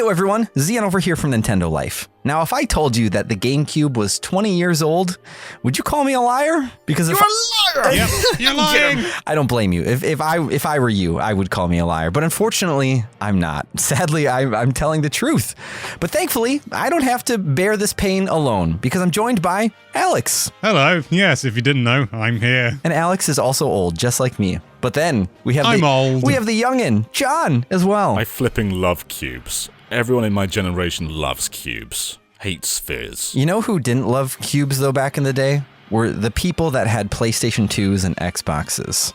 Hey everyone, Zion over here from Nintendo Life. Now, if I told you that the GameCube was 20 years old, would you call me a liar? Because you're a liar. Yep, you're lying. I don't blame you. If I were you, I would call me a liar. But unfortunately, I'm not. Sadly, I'm telling the truth. But thankfully, I don't have to bear this pain alone because I'm joined by Alex. Hello. Yes, if you didn't know, I'm here. And Alex is also old, just like me. But then we have old. We have the youngin, John, as well. I flipping love cubes. Everyone in my generation loves cubes. Hates spheres. You know who didn't love cubes, though, back in the day? Were the people that had PlayStation 2s and Xboxes.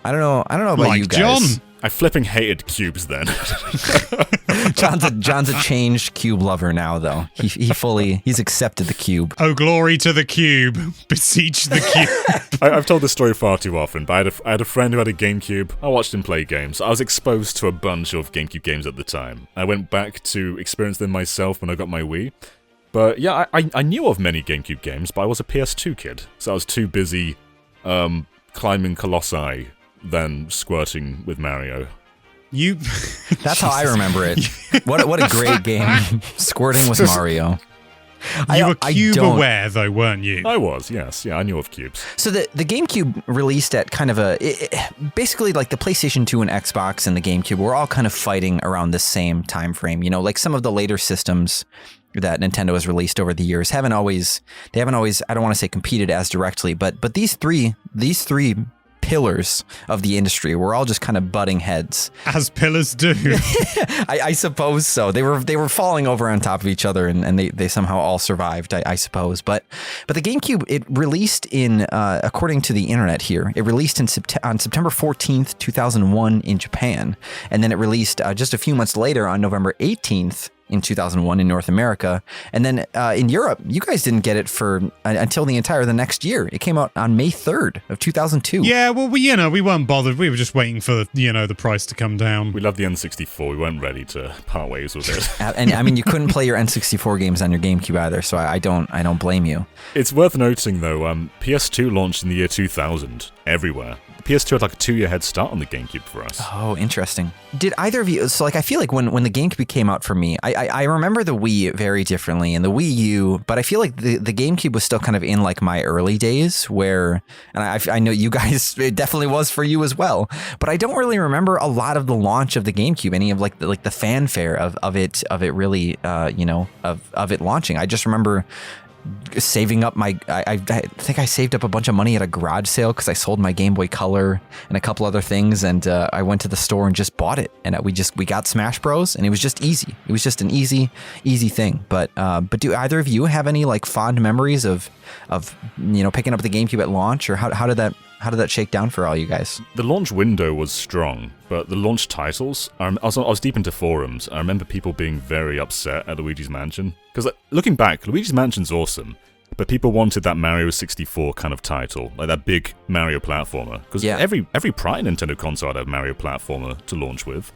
I don't know about like you guys. John. I flipping hated cubes then. John's a changed cube lover now, though. He's accepted the cube. Oh, glory to the cube. Beseech the cube. I've told this story far too often, but I had a friend who had a GameCube. I watched him play games. I was exposed to a bunch of GameCube games at the time. I went back to experience them myself when I got my Wii. But yeah, I knew of many GameCube games, but I was a PS2 kid, so I was too busy climbing colossi than squirting with Mario. That's how I remember it. What a great game. Squirting with Mario. You were cube aware, though, weren't you? I was, yes. Yeah, I knew of cubes. So the GameCube released at kind of basically like the PlayStation 2 and Xbox and the GameCube were all kind of fighting around the same time frame. You know, like some of the later systems that Nintendo has released over the years haven't always, I don't want to say competed as directly, but these three pillars of the industry were all just kind of butting heads. As pillars do. I suppose so. They were falling over on top of each other and they somehow all survived, I suppose. But the GameCube, it released in, according to the internet here, it released on September 14th, 2001 in Japan. And then it released just a few months later on November 18th in 2001 in North America. And then in Europe, you guys didn't get it for until the next year. It came out on May 3rd of 2002. Yeah, well, we weren't bothered. We were just waiting for, the price to come down. We loved the N64. We weren't ready to part ways with it. And I mean, you couldn't play your N64 games on your GameCube either, so I don't blame you. It's worth noting, though, PS2 launched in the year 2000 everywhere. PS2 had like a 2-year head start on the GameCube for us. Oh, interesting. Did either of you, so like I feel like when the GameCube came out for me, I remember the Wii very differently and the Wii U, but I feel like the GameCube was still kind of in like my early days where, and I know you guys, it definitely was for you as well, but I don't really remember a lot of the launch of the GameCube, any of like the fanfare of it really, of it launching. I just remember saving up I think I saved up a bunch of money at a garage sale because I sold my Game Boy Color and a couple other things, and I went to the store and just bought it, and we got Smash Bros, and it was just easy. It was just an easy thing. But do either of you have any like fond memories of picking up the GameCube at launch, or how did that shake down for all you guys? The launch window was strong, but the launch titles, I was deep into forums. I remember people being very upset at Luigi's Mansion. Because looking back, Luigi's Mansion's awesome, but people wanted that Mario 64 kind of title, like that big Mario platformer. Because every prior Nintendo console had a Mario platformer to launch with,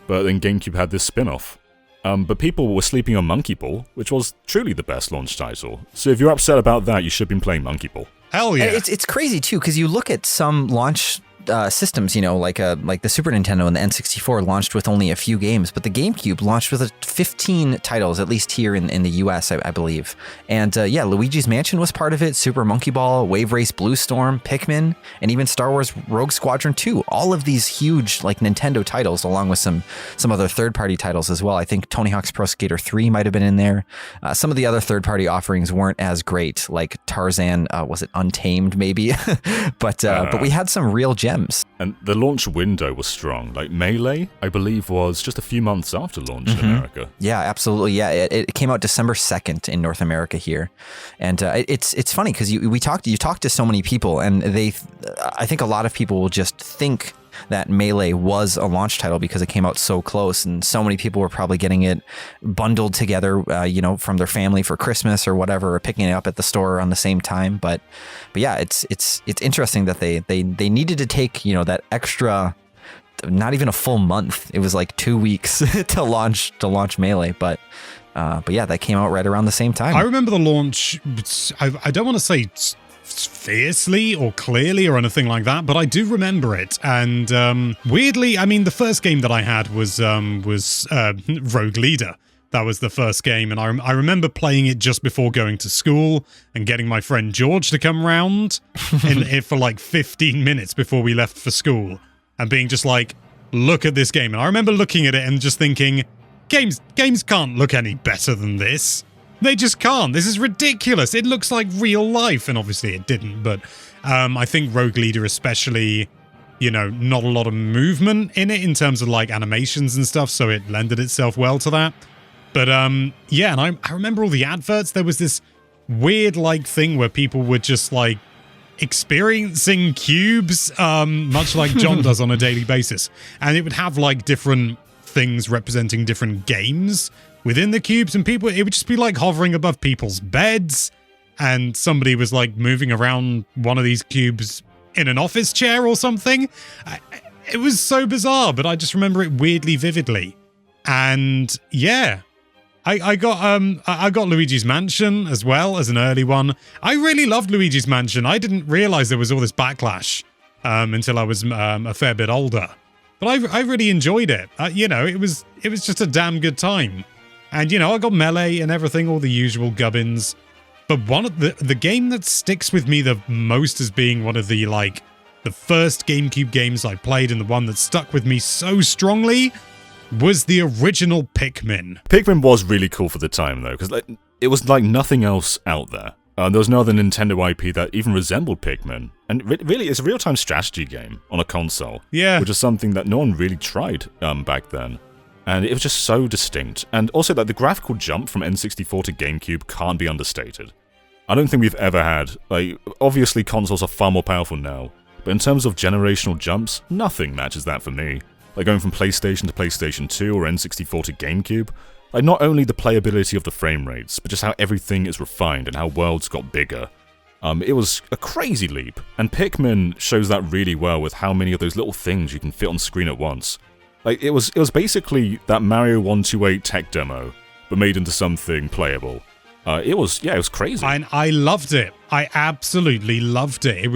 but then GameCube had this spin-off. But people were sleeping on Monkey Ball, which was truly the best launch title. So if you're upset about that, you should have been playing Monkey Ball. Hell yeah. It's crazy, too, because you look at some launch systems, like the Super Nintendo and the N64 launched with only a few games, but the GameCube launched with 15 titles, at least here in the US, I believe. And Luigi's Mansion was part of it, Super Monkey Ball, Wave Race Blue Storm, Pikmin, and even Star Wars Rogue Squadron 2. All of these huge like Nintendo titles, along with some other third-party titles as well. I think Tony Hawk's Pro Skater 3 might have been in there. Some of the other third-party offerings weren't as great, like Tarzan, was it Untamed maybe? but we had some real gems. And the launch window was strong. Like Melee, I believe, was just a few months after launch in America. Yeah, absolutely. Yeah, it came out December 2nd in North America here, and it's funny because you talked to so many people, and I think a lot of people will just think that Melee was a launch title because it came out so close, and so many people were probably getting it bundled together, from their family for Christmas or whatever, or picking it up at the store on the same time. But yeah, it's interesting that they needed to take that extra, not even a full month. It was like 2 weeks to launch Melee, but yeah, that came out right around the same time. I remember the launch. I don't want to say fiercely or clearly or anything like that, but I do remember it. And weirdly, I mean, the first game that I had was Rogue Leader, That was the first game, and I remember playing it just before going to school and getting my friend George to come round for like 15 minutes before we left for school and being just like, look at this game. And I remember looking at it and just thinking, games can't look any better than this. They just can't. This is ridiculous. It looks like real life, and obviously it didn't, but I think Rogue Leader especially, not a lot of movement in it in terms of like animations and stuff, so it lended itself well to that. But yeah, and I remember all the adverts. There was this weird like thing where people were just like experiencing cubes, much like John does on a daily basis. And it would have like different things representing different games within the cubes, and it would just be like hovering above people's beds, and somebody was like moving around one of these cubes in an office chair or something. It was so bizarre, but I just remember it weirdly vividly. And yeah, I got Luigi's Mansion as well as an early one. I really loved Luigi's Mansion. I didn't realize there was all this backlash until I was a fair bit older. But I really enjoyed it. It was just a damn good time. And I got Melee and everything, all the usual gubbins. But one of the game that sticks with me the most as being one of the first GameCube games I played, and the one that stuck with me so strongly, was the original Pikmin. Pikmin was really cool for the time, though, because it was like nothing else out there. There was no other Nintendo IP that even resembled Pikmin. And really, it's a real-time strategy game on a console. Yeah. Which is something that no one really tried back then. And it was just so distinct. And also, the graphical jump from N64 to GameCube can't be understated. I don't think we've ever had... obviously, consoles are far more powerful now. But in terms of generational jumps, nothing matches that for me. Going from PlayStation to PlayStation 2 or N64 to GameCube, not only the playability of the frame rates, but just how everything is refined and how worlds got bigger. It was a crazy leap, and Pikmin shows that really well with how many of those little things you can fit on screen at once. It was basically that Mario 128 tech demo, but made into something playable. It was crazy. And I loved it. I absolutely loved it.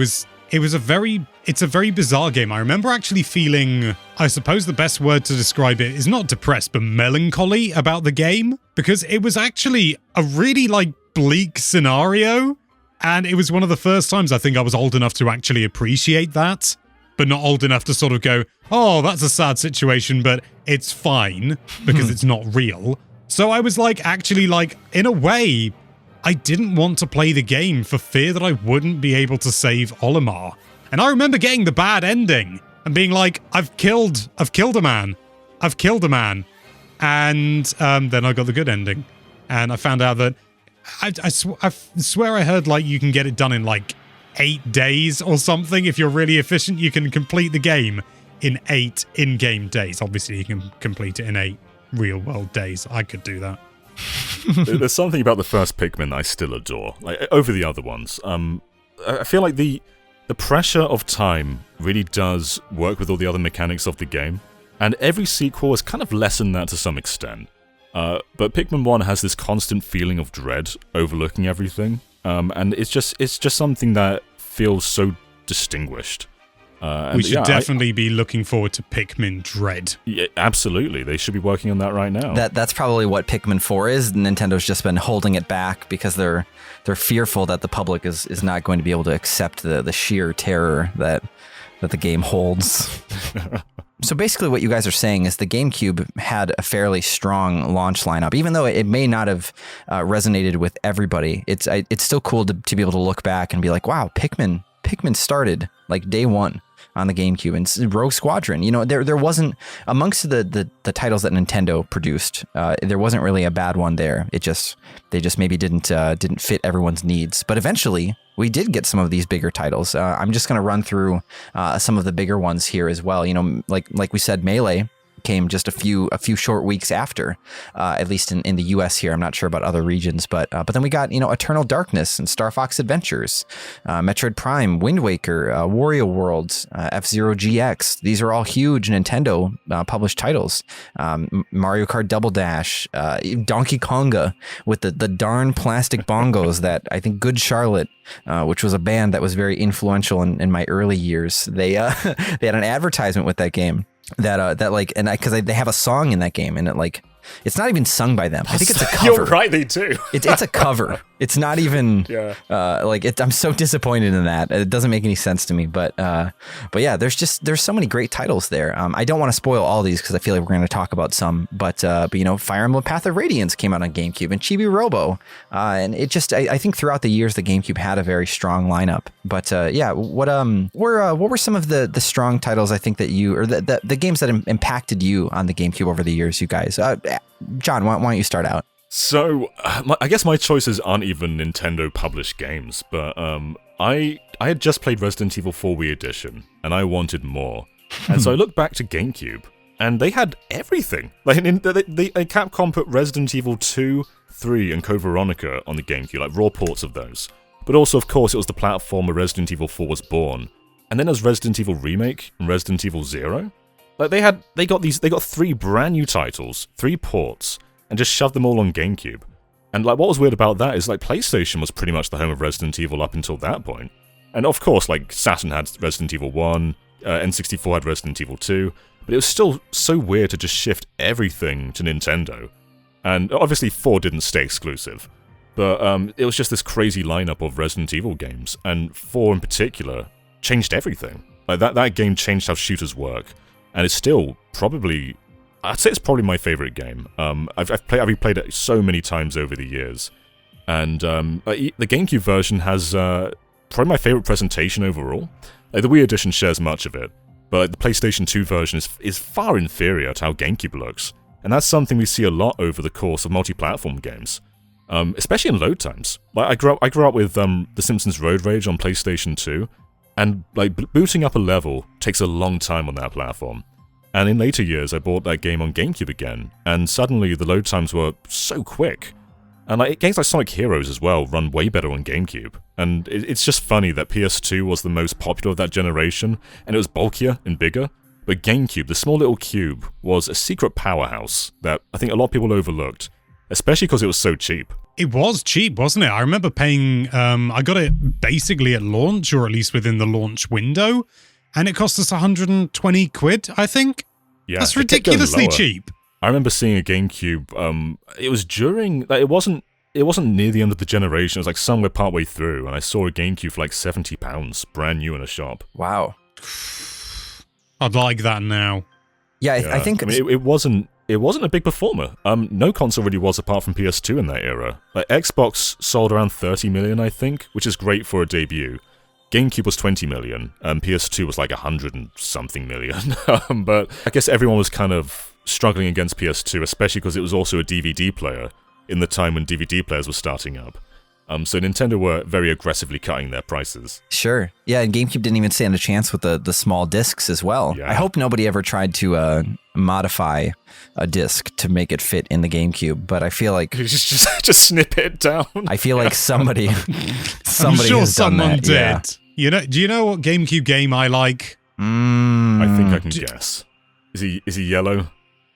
It's a very bizarre game. I remember actually feeling, I suppose the best word to describe it is not depressed, but melancholy about the game, because it was actually a really bleak scenario, and it was one of the first times I think I was old enough to actually appreciate that, but not old enough to sort of go, oh, that's a sad situation, but it's fine, because it's not real. So I was actually in a way, I didn't want to play the game for fear that I wouldn't be able to save Olimar. And I remember getting the bad ending and being like, I've killed a man. And then I got the good ending. And I found out that I swear I heard you can get it done in 8 days or something. If you're really efficient, you can complete the game in 8 in-game days. Obviously, you can complete it in 8 real-world days. I could do that. There's something about the first Pikmin I still adore, over the other ones. I feel like the pressure of time really does work with all the other mechanics of the game, and every sequel has kind of lessened that to some extent. But Pikmin 1 has this constant feeling of dread overlooking everything, and it's just something that feels so distinguished. We should definitely be looking forward to Pikmin Dread. Yeah, absolutely. They should be working on that right now. That's probably what Pikmin 4 is. Nintendo's just been holding it back because they're fearful that the public is not going to be able to accept the sheer terror that the game holds. So basically what you guys are saying is the GameCube had a fairly strong launch lineup. Even though it may not have resonated with everybody, it's still cool to be able to look back and be like, wow, Pikmin started day one on the GameCube, and Rogue Squadron. There wasn't, amongst the titles that Nintendo produced, there wasn't really a bad one there. They just maybe didn't fit everyone's needs. But eventually, we did get some of these bigger titles. I'm just gonna run through some of the bigger ones here as well. Like we said, Melee came just a few short weeks after, at least in the US here. I'm not sure about other regions, but then we got Eternal Darkness and Star Fox Adventures, Metroid Prime, Wind Waker, Wario World, F-Zero GX. These are all huge Nintendo published titles. Mario Kart Double Dash, Donkey Konga with the darn plastic bongos that I think Good Charlotte, which was a band that was very influential in my early years. They had an advertisement with that game. Because they have a song in that game, and It's not even sung by them. I think it's a cover. You're right, they do. It's a cover. It's not even Yeah. I'm so disappointed in that. It doesn't make any sense to me. But yeah, there's so many great titles there. I don't want to spoil all these because I feel like we're going to talk about some. But you know, Fire Emblem Path of Radiance came out on GameCube, and Chibi Robo, and it just I think throughout the years the GameCube had a very strong lineup. But yeah, what were some of the strong titles I think that you, or the games that impacted you on the GameCube over the years, you guys? John, why don't you start out? So, I guess my choices aren't even Nintendo published games, but I had just played Resident Evil 4 Wii Edition, and I wanted more. And so I looked back to GameCube, and they had everything. Like Capcom put Resident Evil 2, 3, and Code Veronica on the GameCube, like raw ports of those. But also, of course, it was the platform where Resident Evil 4 was born. And then there's Resident Evil Remake and Resident Evil 0. Like they got 3 brand new titles, 3 ports, and just shoved them all on GameCube. And like what was weird about that is like PlayStation was pretty much the home of Resident Evil up until that point. And of course, like Saturn had Resident Evil 1, N64 had Resident Evil 2, but it was still so weird to just shift everything to Nintendo. And obviously 4 didn't stay exclusive, but it was just this crazy lineup of Resident Evil games, and 4 in particular changed everything. Like that game changed how shooters work, and it's still probably, I'd say it's probably my favorite game. I've replayed it so many times over the years, and the GameCube version has probably my favorite presentation overall. Like the Wii Edition shares much of it, but the PlayStation 2 version is far inferior to how GameCube looks, and that's something we see a lot over the course of multi-platform games, especially in load times. Like I grew up with The Simpsons Road Rage on PlayStation 2, and like booting up a level takes a long time on that platform. And in later years, I bought that game on GameCube again, and suddenly the load times were so quick. And like games like Sonic Heroes as well run way better on GameCube. And it's just funny that PS2 was the most popular of that generation, and it was bulkier and bigger. But GameCube, the small little cube, was a secret powerhouse that I think a lot of people overlooked, especially because it was so cheap. It was cheap, wasn't it? I remember paying, I got it basically at launch, or at least within the launch window, and it cost us 120 quid, I think. Yeah, that's ridiculously cheap. I remember seeing a GameCube, it was during, like, it wasn't near the end of the generation, it was like somewhere partway through, and I saw a GameCube for like £70, brand new in a shop. Wow. I'd like that now. Yeah, I think... I mean, it wasn't a big performer. No console really was apart from PS2 in that era. Like, Xbox sold around 30 million, I think, which is great for a debut. GameCube was 20 million, and PS2 was like 100 and something million. But I guess everyone was kind of struggling against PS2, especially because it was also a DVD player in the time when DVD players were starting up. So Nintendo were very aggressively cutting their prices. Sure. Yeah, and GameCube didn't even stand a chance with the small discs as well. Yeah. I hope nobody ever tried to modify a disc to make it fit in the GameCube, but I feel like... just snip it down. I feel like somebody I'm sure has done someone that. did. Yeah. Do you know what GameCube game I like? I think I can guess. Is he yellow?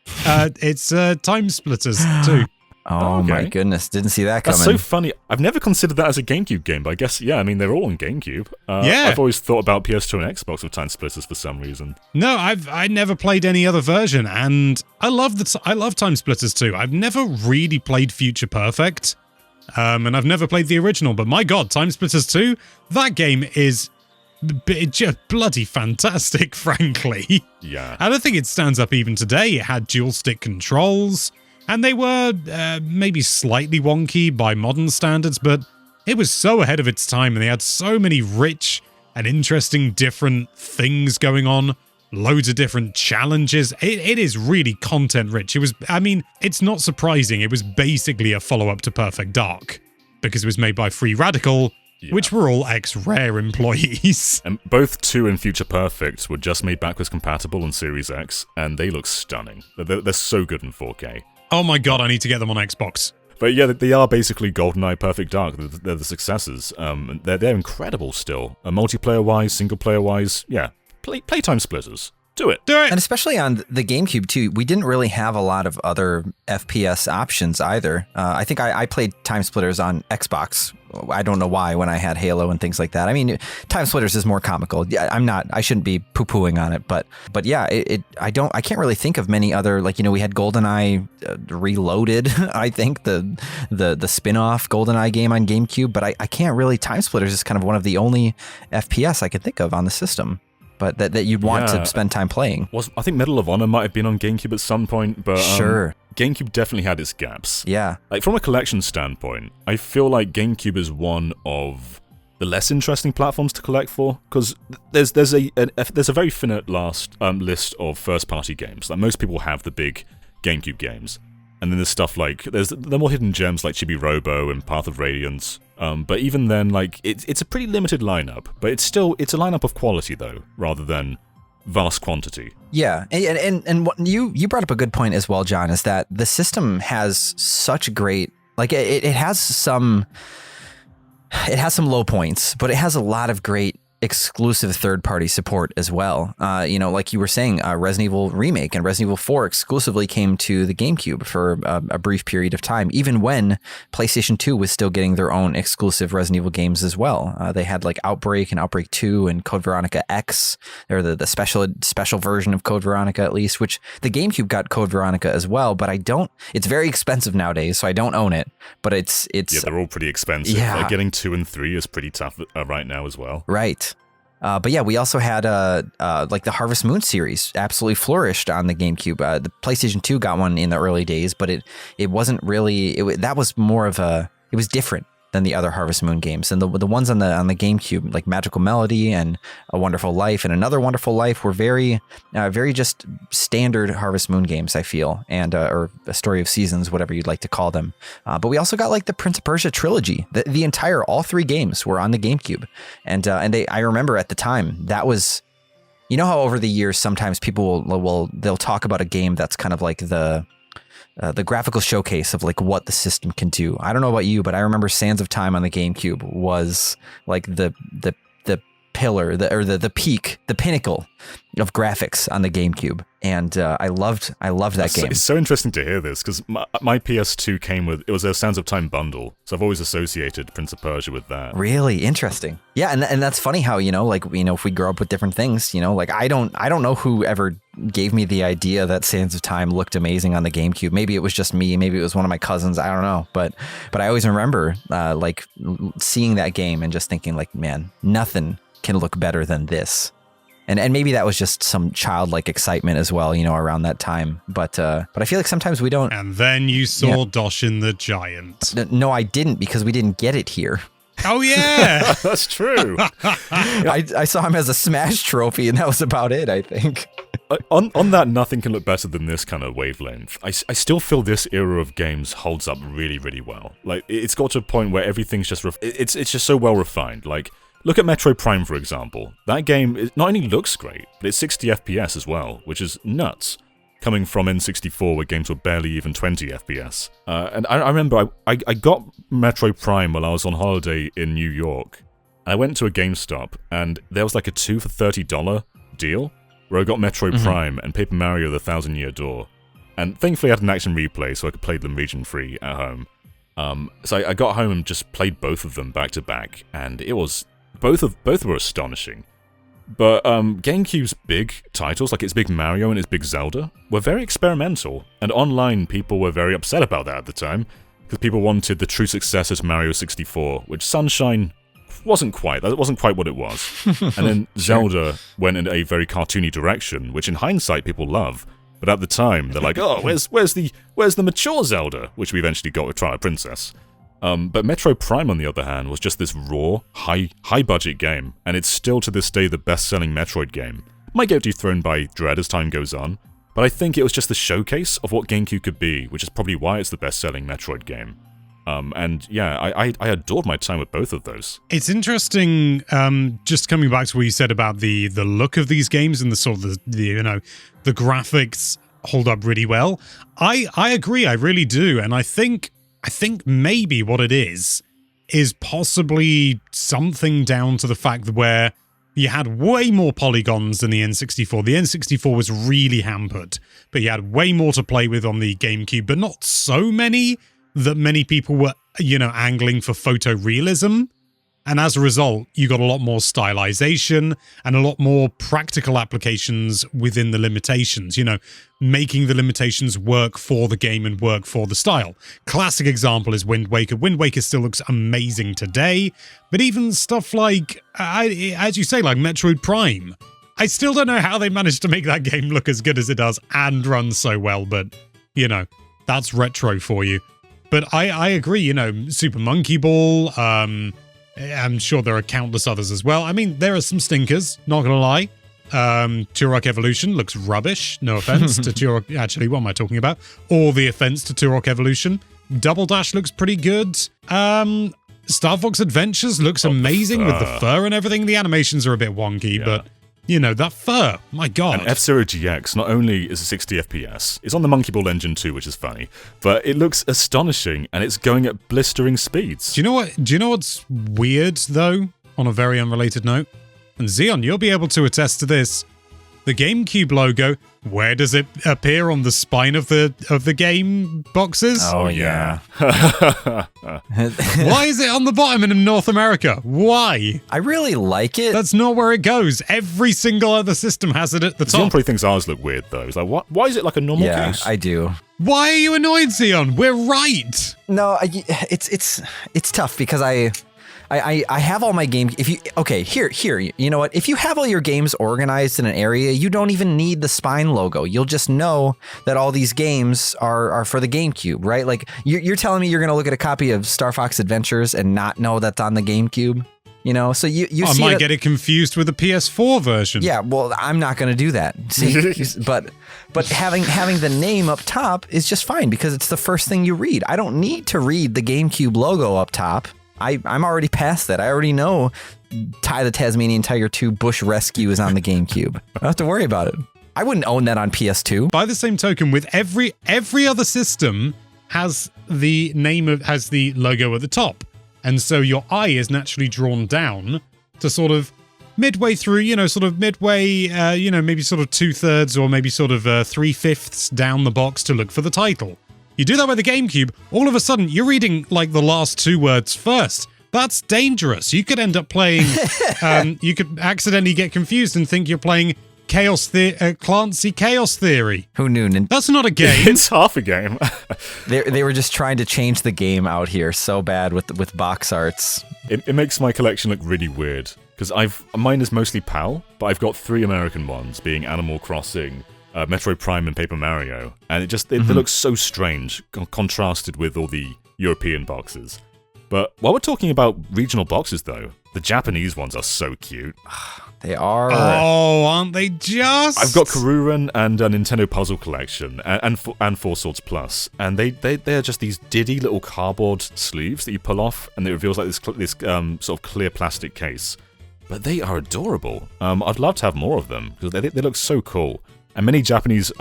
It's Time Splitters 2. Oh okay. My goodness, didn't see that coming. That's so funny. I've never considered that as a GameCube game, but I guess, yeah, I mean, they're all on GameCube. Yeah. I've always thought about PS2 and Xbox with Time Splitters for some reason. No, I never played any other version, and I love Time Splitters 2. I've never really played Future Perfect, and I've never played the original, but my god, Time Splitters 2, that game is just bloody fantastic, frankly. Yeah. I don't think it stands up even today. It had dual stick controls, and they were maybe slightly wonky by modern standards, but it was so ahead of its time, and they had so many rich and interesting different things going on, loads of different challenges. It is really content-rich. It's not surprising. It was basically a follow-up to Perfect Dark, because it was made by Free Radical, which were all ex-Rare employees. And both 2 and Future Perfect were just made backwards compatible on Series X, and they look stunning. They're so good in 4K. Oh my god, I need to get them on Xbox. But yeah, they are basically GoldenEye Perfect Dark. They're the successors. They're incredible still. Multiplayer-wise, single-player-wise, yeah. Play Time Splitters. Do it. Do it. And especially on the GameCube, too, we didn't really have a lot of other FPS options either. I think I played Time Splitters on Xbox. I don't know why when I had Halo and things like that. I mean, Time Splitters is more comical. Yeah, I shouldn't be poo-pooing on it, but yeah, I can't really think of many other, like, we had GoldenEye Reloaded, I think, the spin-off GoldenEye game on GameCube, but I can't really, Time Splitters is kind of one of the only FPS I could think of on the system. But that you'd want to spend time playing. I think Medal of Honor might have been on GameCube at some point, but sure. GameCube definitely had its gaps. Yeah. Like, from a collection standpoint, I feel like GameCube is one of the less interesting platforms to collect for, because there's a very finite list of first-party games. Like, most people have the big GameCube games. And then there's stuff like, there's the more hidden gems like Chibi Robo and Path of Radiance. But even then, like, it's a pretty limited lineup. But it's a lineup of quality, though, rather than vast quantity. Yeah, and what you brought up a good point as well, John, is that the system has such great, like, it has some low points, but it has a lot of great exclusive third-party support as well. Like you were saying, Resident Evil Remake and Resident Evil 4 exclusively came to the GameCube for a brief period of time, even when PlayStation 2 was still getting their own exclusive Resident Evil games as well. They had like Outbreak and Outbreak 2 and Code Veronica X, or the special version of Code Veronica at least, which the GameCube got Code Veronica as well, but it's very expensive nowadays, so I don't own it, but it's yeah, they're all pretty expensive. Yeah. Like, getting 2 and 3 is pretty tough right now as well. Right. But yeah, we also had like the Harvest Moon series absolutely flourished on the GameCube. The PlayStation 2 got one in the early days, but it wasn't really, that was more of it was different than the other Harvest Moon games. And the ones on the GameCube, like Magical Melody and A Wonderful Life and Another Wonderful Life, were very just standard Harvest Moon games, I feel, and or A Story of Seasons, whatever you'd like to call them. But we also got like the Prince of Persia trilogy. All 3 games were on the GameCube, and I remember at the time that was, you know how over the years sometimes people they'll talk about a game that's kind of like the graphical showcase of like what the system can do. I don't know about you, but I remember Sands of Time on the GameCube was like the pillar, the peak, the pinnacle of graphics on the GameCube, and I loved that game. It's so interesting to hear this, because my PS2 came with, it was a Sands of Time bundle, so I've always associated Prince of Persia with that. Really interesting. Yeah, and that's funny how, if we grow up with different things, like I don't know who ever gave me the idea that Sands of Time looked amazing on the GameCube. Maybe it was just me, maybe it was one of my cousins, I don't know, but I always remember like seeing that game and just thinking like, man, nothing can look better than this. And maybe that was just some childlike excitement as well, around that time. But I feel like sometimes we don't. And then you saw Doshin the Giant. No, I didn't, because we didn't get it here. Oh, yeah. That's true. I saw him as a Smash trophy, and that was about it, I think. On that nothing can look better than this kind of wavelength, I still feel this era of games holds up really, really well. Like, it's got to a point where everything's just, it's just so well refined. Like, look at Metroid Prime, for example. That game not only looks great, but it's 60 FPS as well, which is nuts, coming from N64 where games were barely even 20 FPS. And I remember I got Metroid Prime while I was on holiday in New York. I went to a GameStop, and there was like a 2 for $30 deal, where I got Metroid Prime and Paper Mario The Thousand Year Door. And thankfully I had an action replay, so I could play them region-free at home. So I got home and just played both of them back to back, and it was... Both were astonishing. But GameCube's big titles, like its big Mario and its big Zelda, were very experimental, and online people were very upset about that at the time, because people wanted the true successor to Mario 64, which Sunshine wasn't quite. That wasn't quite what it was. And then Zelda went in a very cartoony direction, which in hindsight people love, but at the time they're like, oh, where's the mature Zelda, which we eventually got with Twilight Princess. But Metroid Prime, on the other hand, was just this raw, high-budget game, and it's still to this day the best-selling Metroid game. Might get dethroned by Dread as time goes on, but I think it was just the showcase of what GameCube could be, which is probably why it's the best-selling Metroid game. And yeah, I adored my time with both of those. It's interesting, just coming back to what you said about the look of these games and the sort of the graphics hold up really well. I agree, I really do, and I think maybe what it is possibly something down to the fact that where You had way more polygons than the N64. The N64 was really hampered, but you had way more to play with on the GameCube, but not so many that many people were, angling for photorealism. And as a result, you got a lot more stylization and a lot more practical applications within the limitations, making the limitations work for the game and work for the style. Classic example is Wind Waker. Wind Waker still looks amazing today, but even stuff like, as you say, like Metroid Prime, I still don't know how they managed to make that game look as good as it does and run so well, but, that's retro for you. But I agree, Super Monkey Ball, I'm sure there are countless others as well. I mean, there are some stinkers, not gonna lie. Turok Evolution looks rubbish. No offense to Turok. Actually, what am I talking about? All the offense to Turok Evolution. Double Dash looks pretty good. Star Fox Adventures looks amazing with the fur and everything. The animations are a bit wonky, but that fur, my god. And F-Zero GX not only is a 60 FPS, it's on the Monkey Ball engine too, which is funny, but it looks astonishing and it's going at blistering speeds. Do you know what's weird though, on a very unrelated note? And Xeon, you'll be able to attest to this. The GameCube logo, where does it appear on the spine of the game boxes? Oh yeah. Why is it on the bottom in North America? Why? I really like it. That's not where it goes. Every single other system has it at the top. Xeon probably thinks ours look weird though. He's like, why is it like a normal case? Yeah, I do. Why are you annoyed, Xeon? We're right. No, it's tough because I have all my games. Here, you know what? If you have all your games organized in an area, you don't even need the spine logo. You'll just know that all these games are for the GameCube, right? Like you're telling me you're going to look at a copy of Star Fox Adventures and not know that's on the GameCube? So you I see might get it confused with the PS4 version. Yeah, well, I'm not going to do that. See, but having the name up top is just fine because it's the first thing you read. I don't need to read the GameCube logo up top. I'm already past that. I already know Ty the Tasmanian Tiger 2 Bush Rescue is on the GameCube. I don't have to worry about it. I wouldn't own that on PS2. By the same token, with every other system has the logo at the top. And so your eye is naturally drawn down to sort of midway through, maybe sort of 2/3 or maybe sort of 3/5 down the box to look for the title. You do that with the GameCube, all of a sudden you're reading like the last two words first. That's dangerous. You could end up playing, you could accidentally get confused and think you're playing Clancy Chaos Theory. Who knew? That's not a game. It's half a game. They were just trying to change the game out here so bad with box arts. It makes my collection look really weird because mine is mostly PAL, but I've got 3 American ones, being Animal Crossing, Metroid Prime and Paper Mario, and they look so strange, contrasted with all the European boxes. But while we're talking about regional boxes, though, the Japanese ones are so cute. They are. Oh, aren't they just? I've got Karuren and a Nintendo Puzzle Collection and Four Swords Plus, and they are just these diddy little cardboard sleeves that you pull off, and it reveals like this sort of clear plastic case. But they are adorable. I'd love to have more of them because they look so cool. And many Japanese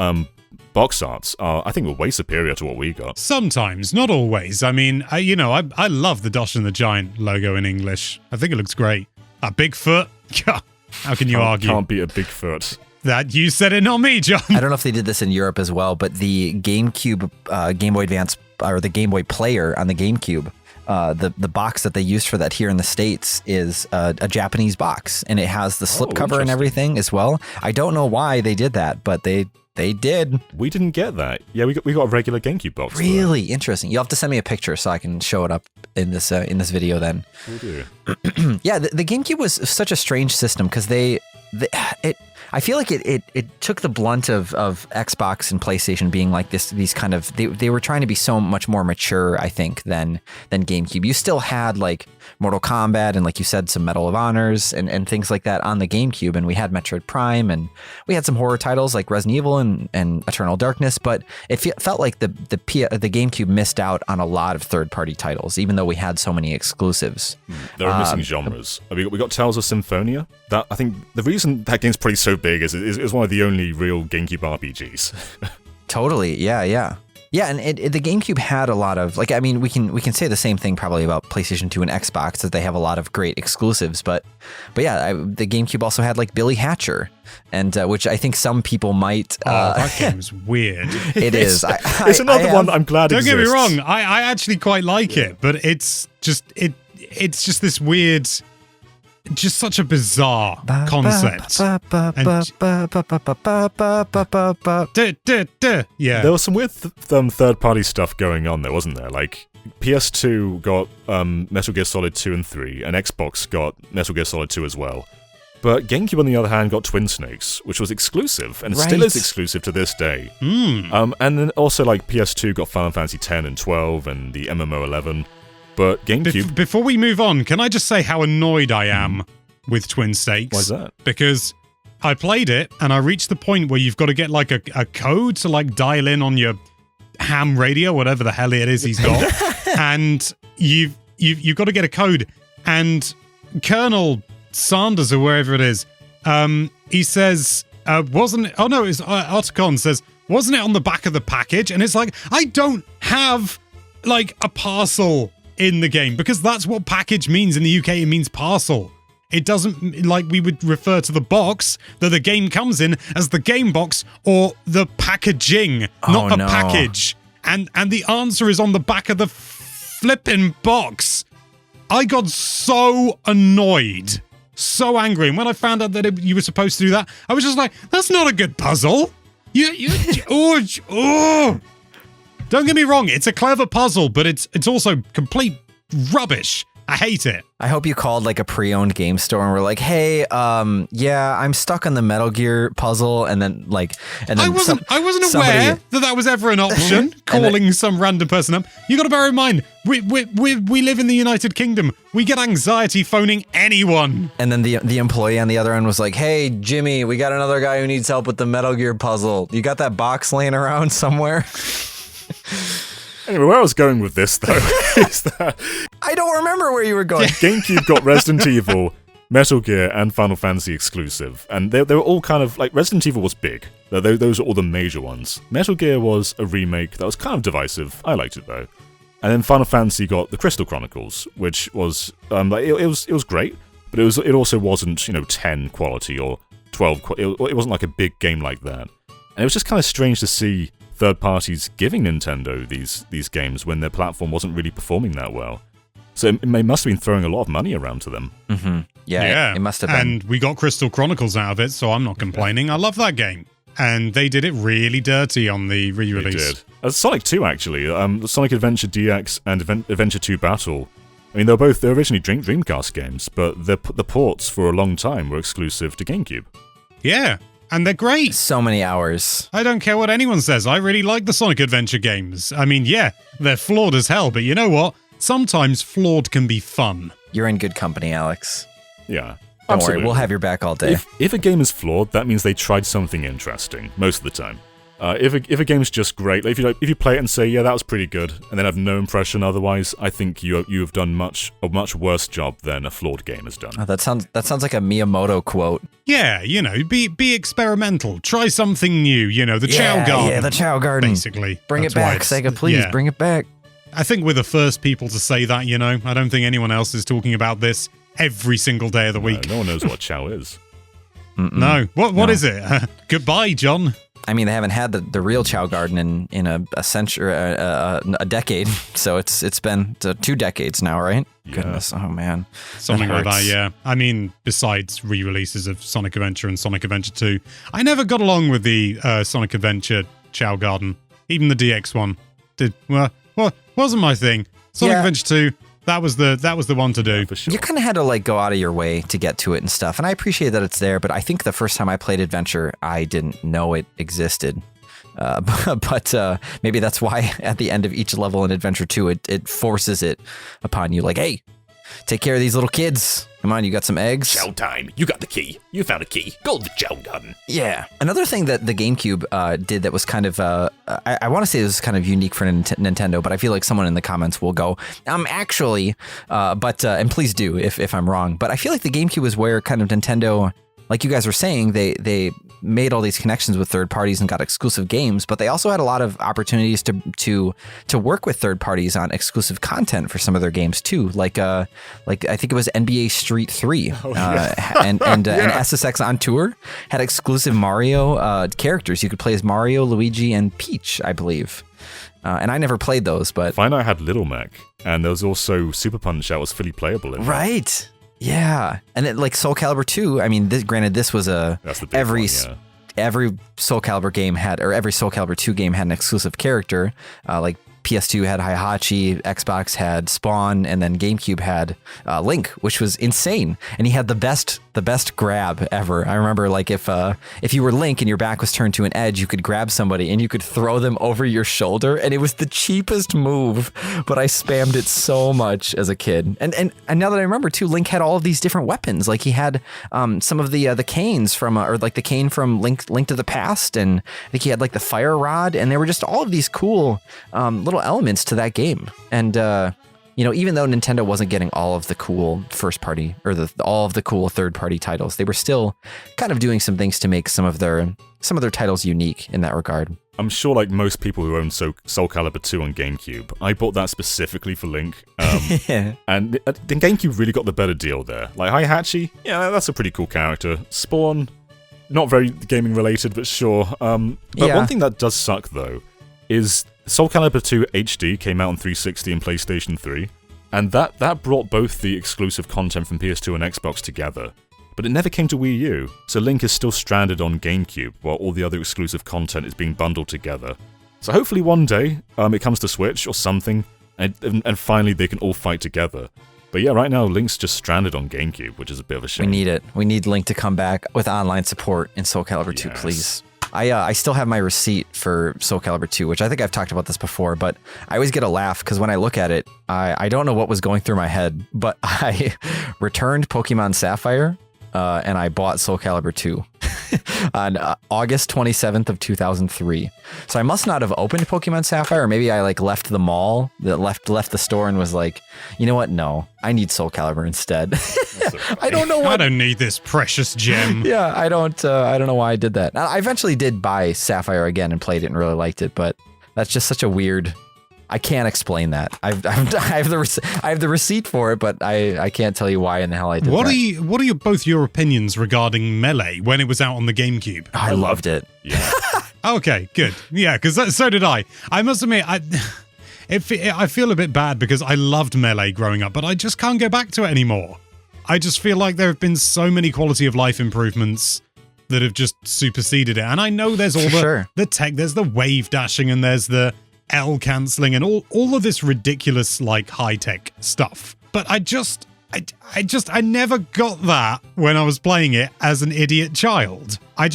box arts are, I think, were way superior to what we got. Sometimes, not always. I mean, I love the Dosh and the Giant logo in English. I think it looks great. A Bigfoot. How can you argue? Can't beat a Bigfoot. That you said it, not me, John. I don't know if they did this in Europe as well, but the GameCube, Game Boy Advance, or the Game Boy Player on the GameCube, the box that they used for that here in the States is a Japanese box, and it has the slipcover and everything as well. I don't know why they did that, but they did. We didn't get that. Yeah, we got a regular GameCube box. Really interesting. You'll have to send me a picture so I can show it up in this video then. We'll do. Yeah, the GameCube was such a strange system because I feel like it took the blunt of Xbox and PlayStation being like these kind of they were trying to be so much more mature, I think, than GameCube. You still had like Mortal Kombat and, like you said, some Medal of Honors and things like that on the GameCube, and we had Metroid Prime and we had some horror titles like Resident Evil and Eternal Darkness, but it felt like the GameCube missed out on a lot of third-party titles, even though we had so many exclusives. There are missing genres. We got Tales of Symphonia. That, I think the reason that game's probably so big is one of the only real GameCube RPGs. Totally, yeah. Yeah, and the GameCube had a lot of, like, I mean, we can say the same thing probably about PlayStation 2 and Xbox, that they have a lot of great exclusives, but yeah, the GameCube also had like Billy Hatcher, and which I think some people might. That game's weird. It is. It's another one I'm glad Don't exists. get me wrong. I actually quite like it, but it's just this weird, just such a bizarre concept. Yeah. There was some weird third-party stuff going on there, wasn't there? Like, PS2 got Metal Gear Solid 2 and 3, and Xbox got Metal Gear Solid 2 as well. But GameCube, on the other hand, got Twin Snakes, which was exclusive, and still is exclusive to this day. And then also, like, PS2 got Final Fantasy 10 and 12, and the MMO 11. But GameCube... Before we move on, can I just say how annoyed I am with Twin Snakes? Why's that? Because I played it, and I reached the point where you've got to get, like, a code to, like, dial in on your ham radio, whatever the hell it is he's got. And you've got to get a code. And Colonel Sanders, or wherever it is, he says, wasn't it... Oh, no, it's Otacon says, wasn't it on the back of the package? And it's like, I don't have, like, a parcel in the game, because that's what package means in the UK. It means parcel. It doesn't, like, we would refer to the box that the game comes in as the game box or the packaging, not a package. And the answer is on the back of the flipping box. I got so annoyed, so angry. And when I found out that you were supposed to do that, I was just like, that's not a good puzzle. Don't get me wrong, it's a clever puzzle, but it's also complete rubbish. I hate it. I hope you called like a pre-owned game store and were like, "Hey, yeah, I'm stuck on the Metal Gear puzzle," and then I wasn't aware that was ever an option. Calling some random person up. You got to bear in mind, we live in the United Kingdom. We get anxiety phoning anyone. And then the employee on the other end was like, "Hey, Jimmy, we got another guy who needs help with the Metal Gear puzzle. You got that box laying around somewhere?" Anyway, where I was going with this, though, is that... I don't remember where you were going. GameCube got Resident Evil, Metal Gear, and Final Fantasy exclusive. And they were all kind of... Like, Resident Evil was big. Those are all the major ones. Metal Gear was a remake that was kind of divisive. I liked it, though. And then Final Fantasy got the Crystal Chronicles, which was... it was great, but it also wasn't, 10 quality or 12 quality. It wasn't like a big game like that. And it was just kind of strange to see third parties giving Nintendo these games when their platform wasn't really performing that well. So it must have been throwing a lot of money around to them. Mm-hmm. Yeah, it must have been. And we got Crystal Chronicles out of it, so I'm not complaining. I love that game. And they did it really dirty on the re-release. They did. Sonic 2, actually. Sonic Adventure DX and Adventure 2 Battle. I mean, they're originally Dreamcast games, but the ports for a long time were exclusive to GameCube. Yeah. And they're great. So many hours. I don't care what anyone says. I really like the Sonic Adventure games. I mean, yeah, they're flawed as hell, but you know what? Sometimes flawed can be fun. You're in good company, Alex. Yeah. Don't absolutely. worry, we'll have your back all day. If a game is flawed, that means they tried something interesting, most of the time. If a game's just great, like if you play it and say, yeah, that was pretty good, and then have no impression otherwise, I think you have done a much worse job than a flawed game has done. Oh, that sounds like a Miyamoto quote. Yeah, be experimental. Try something new, the Chow Garden. Yeah, the Chow Garden. Basically. Bring it back, Sega, please, bring it back. I think we're the first people to say that, I don't think anyone else is talking about this every single day of the week. No one knows what Chow is. No. What is it? Goodbye, John. I mean, they haven't had the real Chow Garden in a century, a decade. So it's been 2 decades now, right? Yeah. Goodness, oh man, something like that. Yeah, I mean, besides re-releases of Sonic Adventure and Sonic Adventure 2, I never got along with the Sonic Adventure Chow Garden. Even the DX one wasn't my thing. Sonic Adventure 2. That was the one to do. For sure. You kind of had to go out of your way to get to it and stuff. And I appreciate that it's there, but I think the first time I played Adventure, I didn't know it existed. But maybe that's why at the end of each level in Adventure 2, it forces it upon you. Like, hey, take care of these little kids. Come on, you got some eggs? Chow time. You got the key. You found a key. Go to the Chow Garden. Yeah. Another thing that the GameCube did that was kind of, I want to say this was kind of unique for Nintendo, but I feel like someone in the comments will go, actually, and please do if I'm wrong, but I feel like the GameCube was where kind of Nintendo, like you guys were saying, they made all these connections with third parties and got exclusive games, but they also had a lot of opportunities to work with third parties on exclusive content for some of their games too. Like I think it was NBA Street 3 and SSX On Tour had exclusive Mario characters. You could play as Mario, Luigi, and Peach, I believe. And I never played those, but Fine Art had Little Mac, and there was also Super Punch that was fully playable in right. Yeah, and then like Soul Calibur 2. I mean, granted, this was every Soul Calibur game had, or every Soul Calibur 2 game had an exclusive character. Like PS2 had Heihachi, Xbox had Spawn, and then GameCube had Link, which was insane. And he had the best grab ever. I remember, like, if you were Link and your back was turned to an edge, you could grab somebody and you could throw them over your shoulder, and it was the cheapest move, but I spammed it so much as a kid. And now that I remember too, Link had all of these different weapons. Like he had some of the canes from or like the cane from Link to the Past, and I think he had like the fire rod, and there were just all of these cool little elements to that game. And even though Nintendo wasn't getting all of the cool first party or all of the cool third party titles, they were still kind of doing some things to make some of their titles unique in that regard. I'm sure, like most people who own Soul Calibur 2 on GameCube, I bought that specifically for Link. And then GameCube really got the better deal there. Like Heihachi, yeah, that's a pretty cool character. Spawn, not very gaming related, but sure. But one thing that does suck though is Soul Calibur 2 HD came out on 360 and PlayStation 3, and that brought both the exclusive content from PS2 and Xbox together, but it never came to Wii U, so Link is still stranded on GameCube while all the other exclusive content is being bundled together. So hopefully one day it comes to Switch or something, and finally they can all fight together. But yeah, right now Link's just stranded on GameCube, which is a bit of a shame. We need it. We need Link to come back with online support in Soul Calibur 2, please. I still have my receipt for Soul Calibur 2, which I think I've talked about this before, but I always get a laugh because when I look at it, I don't know what was going through my head, but I returned Pokemon Sapphire and I bought Soul Calibur 2 on August 27th of 2003. So I must not have opened Pokemon Sapphire, or maybe I like left the mall, left the store and was like, you know what? No, I need Soul Calibur instead. I don't know why. I don't need this precious gem. Yeah, I don't know why I did that. I eventually did buy Sapphire again and played it and really liked it, but that's just such a weird. I can't explain that. I have the receipt for it, but I can't tell you why in the hell I did that. What are both your opinions regarding Melee when it was out on the GameCube? I loved it. Yeah. Okay, good. Yeah, because so did I. I must admit, I feel a bit bad because I loved Melee growing up, but I just can't go back to it anymore. I just feel like there have been so many quality of life improvements that have just superseded it. And I know there's all the tech, there's the wave dashing, and there's the L cancelling and all of this ridiculous like high-tech stuff. But I never got that when I was playing it as an idiot child. I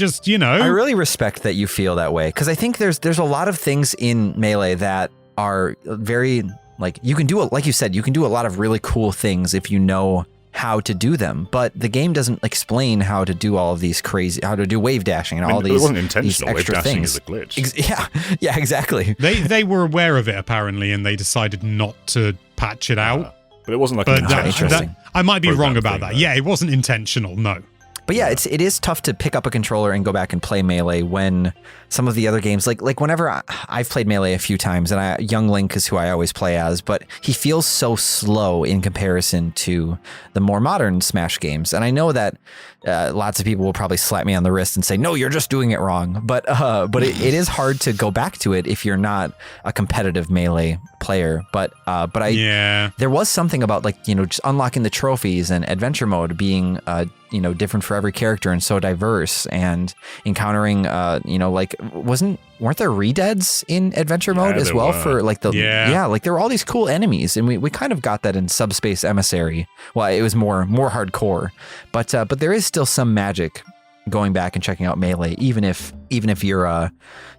really respect that you feel that way, because I think there's a lot of things in Melee that are very, like, you can do it, like you said, you can do a lot of really cool things if you know how to do them, but the game doesn't explain how to do all of these how to do wave dashing and all these. It wasn't intentional. These extra wave dashing things. is a glitch. Yeah, exactly. They were aware of it apparently, and they decided not to patch it out. But it wasn't like an interesting. I might be wrong about that. Yeah, it wasn't intentional. No. But yeah, it is tough to pick up a controller and go back and play Melee when some of the other games, like whenever I've played Melee a few times, and Young Link is who I always play as, but he feels so slow in comparison to the more modern Smash games. And I know that lots of people will probably slap me on the wrist and say, no, you're just doing it wrong. But it is hard to go back to it if you're not a competitive Melee player. But there was something about just unlocking the trophies and adventure mode being different for every character and so diverse, and encountering weren't there redeads in adventure mode as well for like there were all these cool enemies, and we kind of got that in Subspace Emissary. Well, it was more hardcore, but there is still some magic going back and checking out Melee, even if you're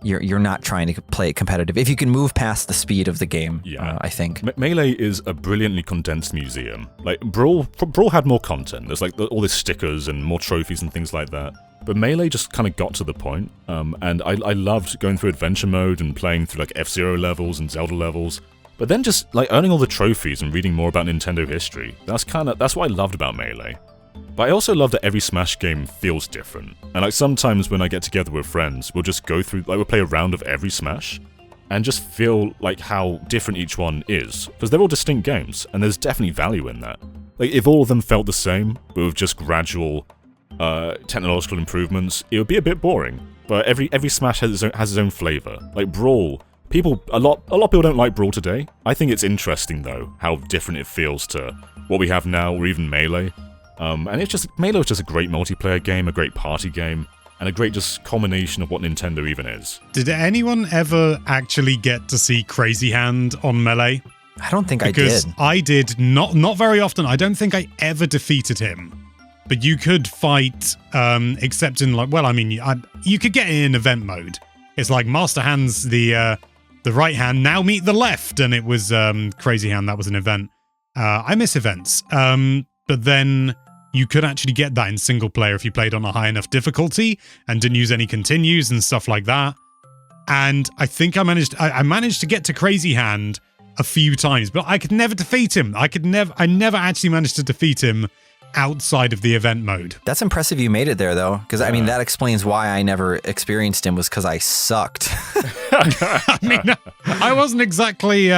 not trying to play it competitive. If you can move past the speed of the game, I think Melee is a brilliantly condensed museum. Like Brawl had more content. There's like all these stickers and more trophies and things like that. But Melee just kind of got to the point, and I loved going through adventure mode and playing through like F-Zero levels and Zelda levels. But then just like earning all the trophies and reading more about Nintendo history. That's what I loved about Melee. But I also love that every Smash game feels different. And like sometimes when I get together with friends, we'll just go through, like we'll play a round of every Smash and just feel like how different each one is. Because they're all distinct games, and there's definitely value in that. Like if all of them felt the same, but with just gradual technological improvements, it would be a bit boring. But every Smash has its own flavor. Like Brawl, a lot of people don't like Brawl today. I think it's interesting though how different it feels to what we have now, or even Melee. And Melee is just a great multiplayer game, a great party game, and a great just culmination of what Nintendo even is. Did anyone ever actually get to see Crazy Hand on Melee? I don't think Because I did not very often. I don't think I ever defeated him. But you could fight, except in like, well, I mean, you could get in event mode. It's like Master Hand's the right hand, now meet the left, and it was Crazy Hand. That was an event. I miss events. But then you could actually get that in single player if you played on a high enough difficulty and didn't use any continues and stuff like that. And I think I managed to get to Crazy Hand a few times, but I could never defeat him. I never actually managed to defeat him outside of the event mode. That's impressive you made it there, though, because I mean that explains why I never experienced him, was because I sucked. I mean, I wasn't exactly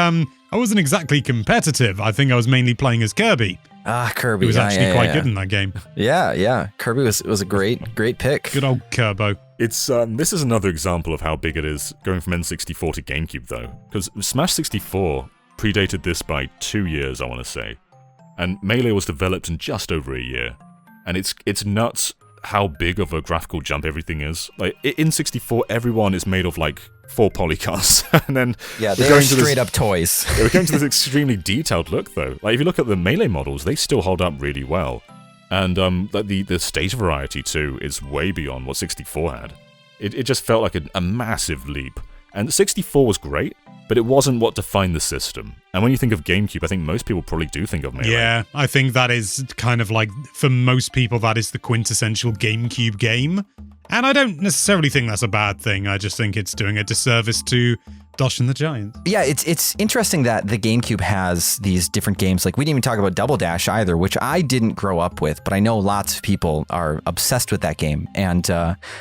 competitive. I think I was mainly playing as Kirby. Kirby. He was actually quite good in that game. Yeah. Kirby was a great pick. Good old Kerbo. It's this is another example of how big it is going from N64 to GameCube though, because Smash 64 predated this by 2 years, I want to say, and Melee was developed in just over a year, and it's nuts how big of a graphical jump everything is. Like in 64, everyone is made of like 4 polygons, and then they're straight up toys. We're going to this extremely detailed look though. Like if you look at the Melee models, they still hold up really well. And the stage variety too is way beyond what 64 had. It just felt like a massive leap. And 64 was great, but it wasn't what defined the system. And when you think of GameCube, I think most people probably do think of Melee. Yeah, I think that is kind of like, for most people, that is the quintessential GameCube game. And I don't necessarily think that's a bad thing. I just think it's doing a disservice to Dash and the Giants. Yeah, it's interesting that the GameCube has these different games. Like, we didn't even talk about Double Dash either, which I didn't grow up with, but I know lots of people are obsessed with that game. And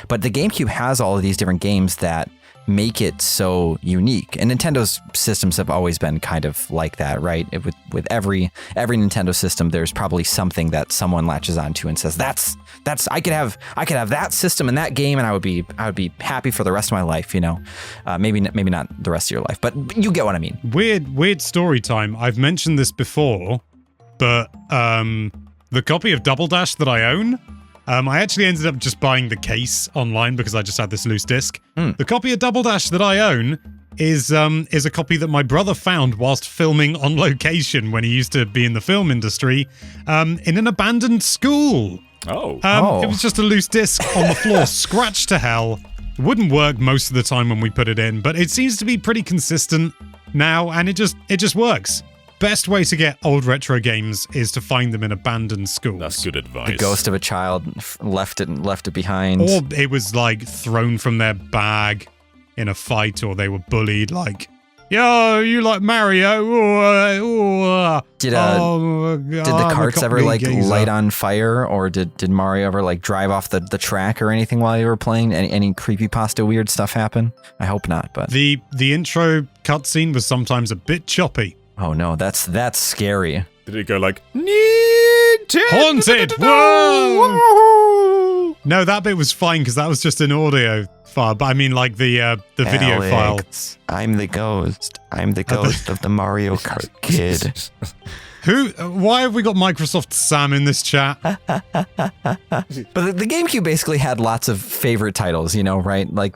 but the GameCube has all of these different games that make it so unique. And Nintendo's systems have always been kind of like that, right? With every Nintendo system, there's probably something that someone latches onto and says, that's I could have that system and that game, and I would be happy for the rest of my life, you know. Maybe not the rest of your life, but you get what I mean. Weird story time. I've mentioned this before, but the copy of Double Dash that I own, I actually ended up just buying the case online because I just had this loose disc. The copy of Double Dash that I own is a copy that my brother found whilst filming on location when he used to be in the film industry, in an abandoned school. It was just a loose disc on the floor, scratched to hell. It wouldn't work most of the time when we put it in, but it seems to be pretty consistent now, and it just works. Best way to get old retro games is to find them in abandoned schools. That's good advice. The ghost of a child left it behind. Or it was like thrown from their bag in a fight, or they were bullied like, yo, you like Mario? Did the carts ever like light on fire, or did Mario ever like drive off the track or anything while you were playing? Any creepypasta weird stuff happen? I hope not, but the intro cutscene was sometimes a bit choppy. Oh no, that's scary. Did it go like Nintendo? Haunted? Whoa! No, that bit was fine because that was just an audio file. But I mean, like the video file. I'm the ghost. I'm the ghost of the Mario Kart kid. Why have we got Microsoft Sam in this chat? But the GameCube basically had lots of favorite titles, you know, right? Like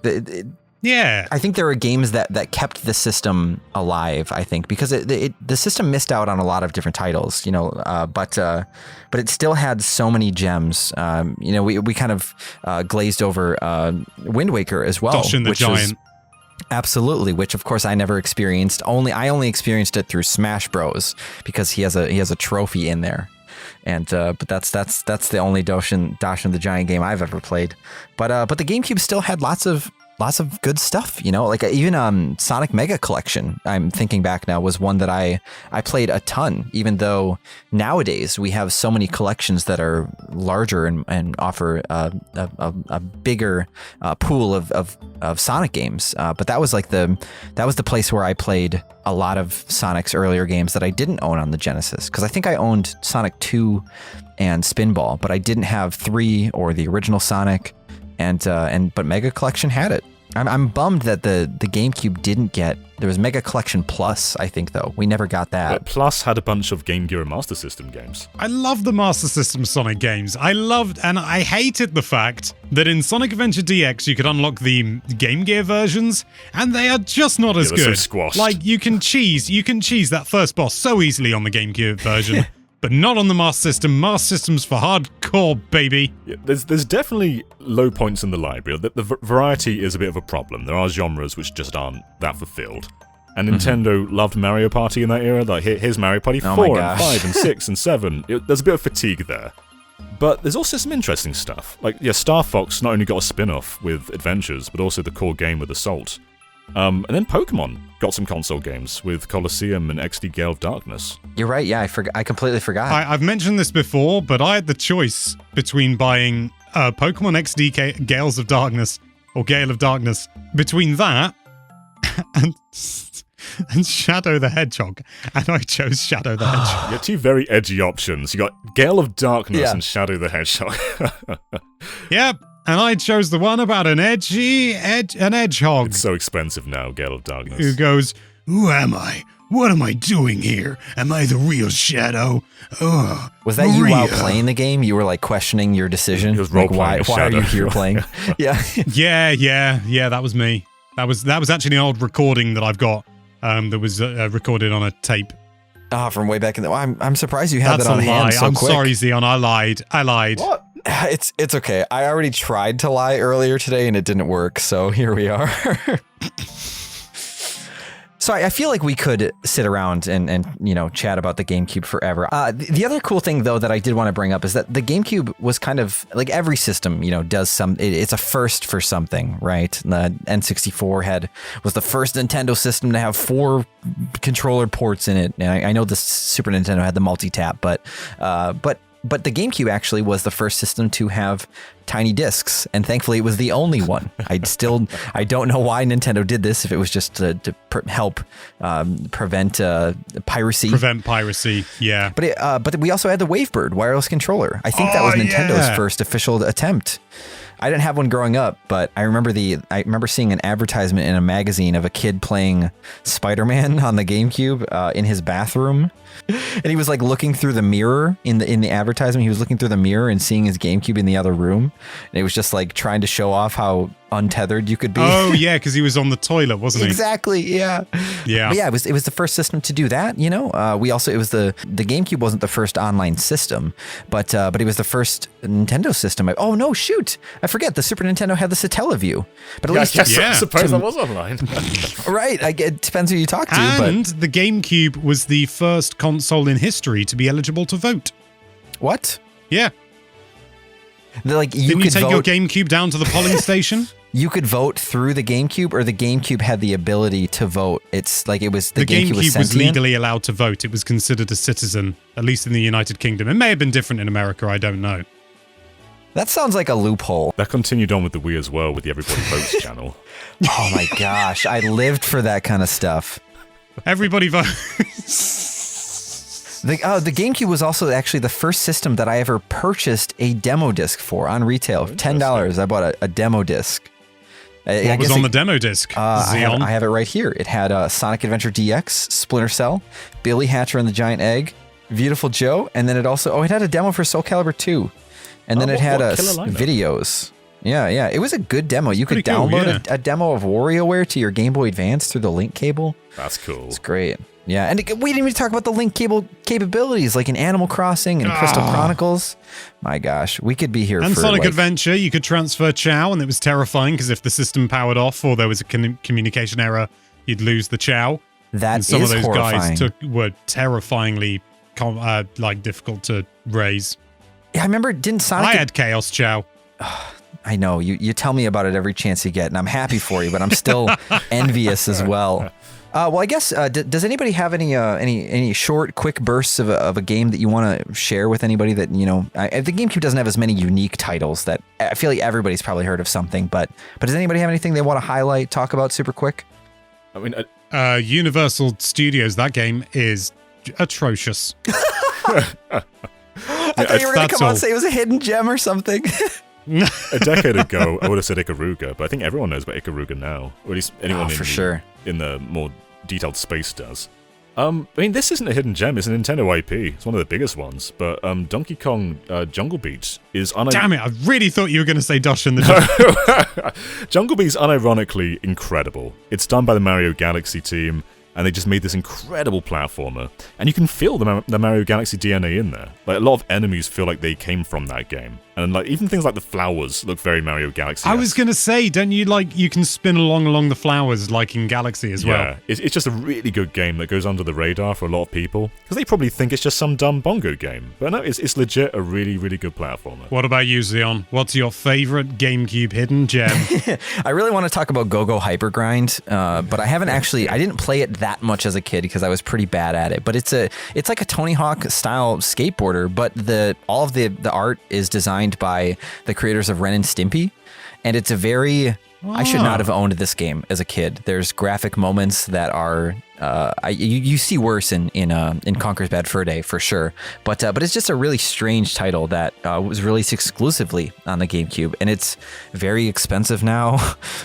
yeah. I think there were games that kept the system alive, I think, because the system missed out on a lot of different titles, you know, but it still had so many gems. You know, we kind of glazed over Wind Waker as well. Dash and the Giant. Absolutely, which of course I never experienced. I only experienced it through Smash Bros. Because he has a trophy in there. And but that's the only Dash and the Giant game I've ever played. But the GameCube still had lots of lots of good stuff, like even Sonic Mega Collection, I'm thinking back now, was one that I played a ton, even though nowadays we have so many collections that are larger and offer a bigger pool of Sonic games. But that was the place where I played a lot of Sonic's earlier games that I didn't own on the Genesis, because I think I owned Sonic 2 and Spinball, but I didn't have 3 or the original Sonic. But Mega Collection had it. I'm bummed that the GameCube didn't get. There was Mega Collection Plus, I think, though. We never got that. But Plus had a bunch of Game Gear and Master System games. I love the Master System Sonic games. I loved and I hated the fact that in Sonic Adventure DX you could unlock the Game Gear versions, and they are just not as they're good. so squashed. Like you can cheese that first boss so easily on the Game Gear version. But not on the Master System. Master System's for hardcore, baby. Yeah, there's definitely low points in the library. The variety is a bit of a problem. There are genres which just aren't that fulfilled. And Nintendo loved Mario Party in that era. Like, here's Mario Party 4 and 5 and 6 and 7. There's a bit of fatigue there. But there's also some interesting stuff. Like, Star Fox not only got a spin-off with Adventures, but also the core game with Assault. And then Pokemon got some console games with Colosseum and XD Gale of Darkness. You're right, yeah, I completely forgot. I've mentioned this before, but I had the choice between buying Pokemon XD Gales of Darkness, or Gale of Darkness, between that and Shadow the Hedgehog, and I chose Shadow the Hedgehog. You have two very edgy options. You got Gale of Darkness and Shadow the Hedgehog. Yep. And I chose the one about an hedgehog. It's so expensive now, Gale of Darkness. Who goes, "Who am I? What am I doing here? Am I the real Shadow? Oh, was that you while playing the game? You were like questioning your decision? He was like, why are you here playing? Yeah. Yeah, that was me. That was actually an old recording that I've got that was recorded on a tape. From way back in the... I'm surprised you had that on hand so I'm quick. sorry, Xeon. I lied. What? It's okay. I already tried to lie earlier today and it didn't work, so here we are. So I feel like we could sit around and chat about the GameCube forever. The other cool thing, though, that I did want to bring up is that the GameCube was kind of like every system, does some. It's a first for something, right? The N64 was the first Nintendo system to have 4 controller ports in it. And I know the Super Nintendo had the multi-tap, but the GameCube actually was the first system to have tiny discs, and thankfully it was the only one. I don't know why Nintendo did this, if it was just to help prevent piracy. Prevent piracy, yeah. But we also had the Wavebird wireless controller. I think that was Nintendo's first official attempt. I didn't have one growing up, but I remember seeing an advertisement in a magazine of a kid playing Spider-Man on the GameCube in his bathroom. And he was like looking through the mirror in the advertisement. He was looking through the mirror and seeing his GameCube in the other room. And it was just like trying to show off how untethered you could be. Oh yeah, because he was on the toilet, wasn't he? Exactly. Yeah. Yeah. But yeah, it was the first system to do that. It was the GameCube wasn't the first online system, but it was the first Nintendo system. Oh no, shoot! I forget. The Super Nintendo had the Satellaview, but at least I suppose that was online. Right. It depends who you talk to. And the GameCube was the first console in history to be eligible to vote. What? Yeah. Didn't you take your GameCube down to the polling station? You could vote through the GameCube, or the GameCube had the ability to vote. It's like it was the GameCube was legally allowed to vote. It was considered a citizen, at least in the United Kingdom. It may have been different in America. I don't know. That sounds like a loophole. That continued on with the Wii as well, with the Everybody Votes channel. Oh my gosh, I lived for that kind of stuff. Everybody votes. The GameCube was also actually the first system that I ever purchased a demo disc for on retail. $10. I bought a demo disc. What was on the demo disc? I have it right here. It had Sonic Adventure DX, Splinter Cell, Billy Hatcher and the Giant Egg, Beautiful Joe, and then it had a demo for Soul Calibur 2. And then it had videos. Yeah. It was a good demo. You could download a demo of WarioWare to your Game Boy Advance through the link cable. That's cool. It's great. Yeah, and we didn't even talk about the link cable capabilities, like in Animal Crossing and Crystal Chronicles. My gosh, we could be here and for Sonic Adventure, you could transfer Chow, and it was terrifying because if the system powered off or there was a communication error, you'd lose the Chow. That and some is of those horrifying. guys were terrifyingly difficult to raise. Yeah, I remember. Didn't Sonic? I had Chaos Chow. I know you tell me about it every chance you get, and I'm happy for you, but I'm still envious as well. Well, I guess does anybody have any short, quick bursts of a game that you want to share with anybody that the GameCube doesn't have as many unique titles that I feel like everybody's probably heard of something, but does anybody have anything they want to highlight, talk about super quick? I mean, Universal Studios, that game is atrocious. I thought you were going to come out and say it was a hidden gem or something. A decade ago, I would have said Ikaruga, but I think everyone knows about Ikaruga now, or at least anyone in the more detailed space does. I mean, this isn't a hidden gem, it's a Nintendo IP. It's one of the biggest ones, but Donkey Kong Jungle Beat is Damn it, I really thought you were going to say Dash in the Jungle. Jungle Beat is unironically incredible. It's done by the Mario Galaxy team, and they just made this incredible platformer. And you can feel the Mario Galaxy DNA in there. Like, a lot of enemies feel like they came from that game. And like even things like the flowers look very Mario Galaxy. I was gonna say, don't you you can spin along the flowers like in Galaxy as well? Yeah, it's just a really good game that goes under the radar for a lot of people because they probably think it's just some dumb bongo game. But no, it's legit a really, really good platformer. What about you, Xeon? What's your favorite GameCube hidden gem? I really want to talk about Go-Go Hyper Grind, but I haven't actually. I didn't play it that much as a kid because I was pretty bad at it. But it's like a Tony Hawk style skateboarder, but all of the art is designed by the creators of Ren and Stimpy, and it's a very I should not have owned this game as a kid. There's graphic moments that are you see worse in Conker's Bad Fur Day for sure, but it's just a really strange title that was released exclusively on the GameCube, and it's very expensive now.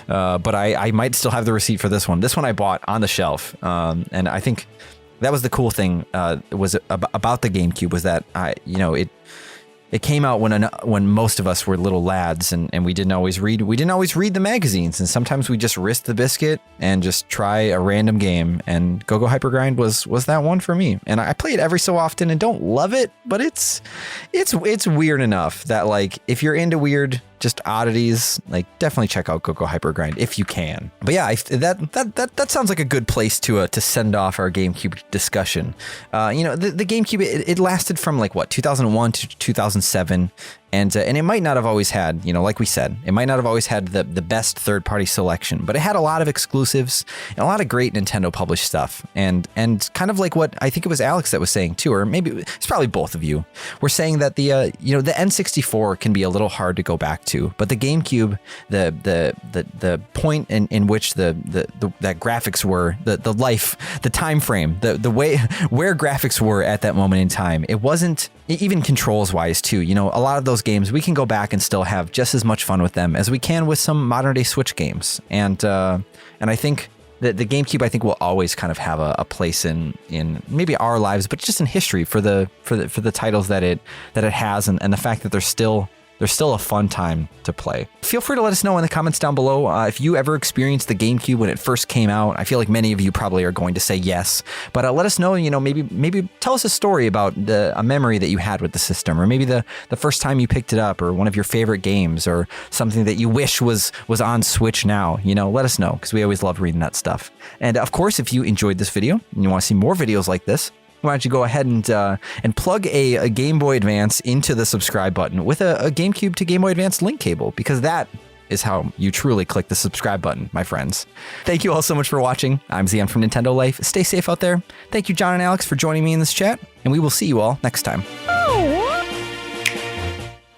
But I might still have the receipt for this one. This one I bought on the shelf, and I think that was the cool thing was about the GameCube was that it came out when most of us were little lads and we didn't always read the magazines, and sometimes we just risked the biscuit and just try a random game, and Go-Go Hyper Grind was that one for me. And I play it every so often and don't love it, but it's weird enough that like if you're into weird just oddities, like definitely check out Go-Go Hyper Grind if you can. But yeah, that sounds like a good place to send off our GameCube discussion. The GameCube it lasted from like 2001 to 2007. And it might not have always had, like we said, it might not have always had the best third-party selection, but it had a lot of exclusives and a lot of great Nintendo published stuff. And kind of like what I think it was Alex that was saying too, or maybe it's probably both of you, were saying that the N64 can be a little hard to go back to, but the GameCube, the point in which that graphics were, the life, the time frame, the way where graphics were at that moment in time, it wasn't even controls wise too. A lot of those games we can go back and still have just as much fun with them as we can with some modern day Switch games. And I think that the GameCube I think will always kind of have a place in maybe our lives, but just in history for the titles that it has, and the fact that they're still a fun time to play. Feel free to let us know in the comments down below if you ever experienced the GameCube when it first came out. I feel like many of you probably are going to say yes, but let us know, maybe tell us a story about a memory that you had with the system, or maybe the first time you picked it up, or one of your favorite games, or something that you wish was on Switch now. Let us know, because we always love reading that stuff. And of course, if you enjoyed this video and you want to see more videos like this, why don't you go ahead and plug a Game Boy Advance into the subscribe button with a GameCube to Game Boy Advance link cable, because that is how you truly click the subscribe button, my friends. Thank you all so much for watching. I'm Xeon from Nintendo Life. Stay safe out there. Thank you, John and Alex, for joining me in this chat, and we will see you all next time. I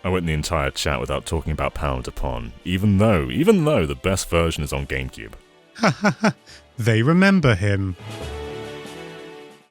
went the entire chat without talking about Pound Upon, even though the best version is on GameCube. They remember him.